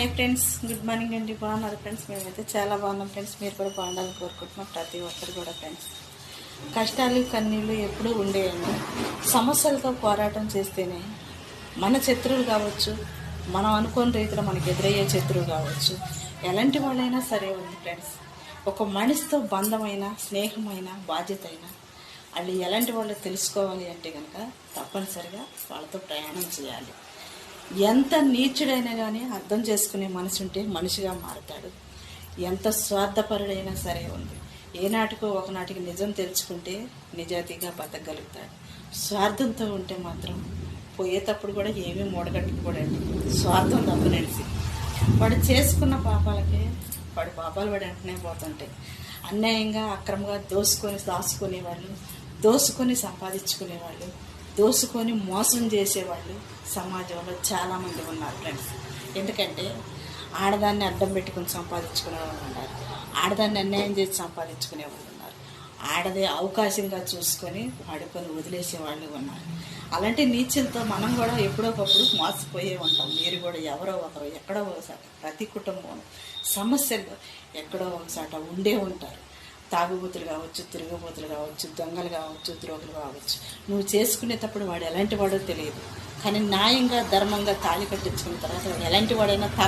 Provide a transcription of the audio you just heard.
Hi friends, good morning అండి. బాగున్నారు friends? మేమైతే చాలా బాగున్నాం ఫ్రెండ్స్. మీరు కూడా బాగుండాలని కోరుకుంటున్నాం. ప్రతి ఒక్కరు కూడా ఫ్రెండ్స్, కష్టాలు కన్నీళ్ళు ఎప్పుడూ ఉండేయండి. సమస్యలతో పోరాటం చేస్తేనే మన శత్రువులు కావచ్చు, మనం అనుకోని రీతిలో మనకు ఎదురయ్యే శత్రువు కావచ్చు, ఎలాంటి వాళ్ళైనా సరే ఉంది ఫ్రెండ్స్. ఒక మనిషితో బంధమైన, స్నేహమైన, బాధ్యత అయినా వాళ్ళు ఎలాంటి వాళ్ళు తెలుసుకోవాలి అంటే కనుక తప్పనిసరిగా వాళ్ళతో ప్రయాణం చేయాలి. ఎంత నీచుడైనా కానీ అర్థం చేసుకునే మనసు ఉంటే మనిషిగా మారుతాడు. ఎంత స్వార్థపరుడైనా సరే ఉంది, ఏనాటికో ఒకనాటికి నిజం తెలుసుకుంటే నిజాయితీగా బతకగలుగుతాడు. స్వార్థంతో ఉంటే మాత్రం పోయేటప్పుడు కూడా ఏమీ మూడగట్టుకోడండి. స్వార్థం తప్పనేసి వాడు చేసుకున్న పాపాలకే వాడి పాపాలు వాడు వెంటనే పోతుంటాయి. అన్యాయంగా అక్రమంగా దాచుకునేవాళ్ళు, దోసుకొని సంపాదించుకునేవాళ్ళు, దోసుకొని మోసం చేసేవాళ్ళు సమాజంలో చాలామంది ఉన్నారు ఫ్రెండ్స్. ఎందుకంటే ఆడదాన్ని అడ్డం పెట్టుకుని సంపాదించుకునే వాళ్ళు ఉన్నారు, ఆడదాన్ని అన్యాయం చేసి సంపాదించుకునే వాళ్ళు ఉన్నారు, ఆడదే అవకాశంగా చూసుకొని వాడుకొని వదిలేసే వాళ్ళు ఉన్నారు. అలాంటి నీచులతో మనం కూడా ఎప్పుడో ఒకప్పుడు మోసపోయే ఉంటాం. మీరు కూడా ఎవరో ఒకరు ఎక్కడో ఒకసారి, ప్రతి కుటుంబం సమస్యలు ఎక్కడో ఒకసాట ఉండే ఉంటారు. తాగుబోతులు కావచ్చు, తిరుగుబోతులు కావచ్చు, దొంగలు కావచ్చు, ద్రోగులు కావచ్చు. నువ్వు చేసుకునేటప్పుడు వాడు ఎలాంటి వాడో తెలియదు, కానీ న్యాయంగా ధర్మంగా తాళి కట్టించుకున్న తర్వాత వాడు ఎలాంటి వాడైనా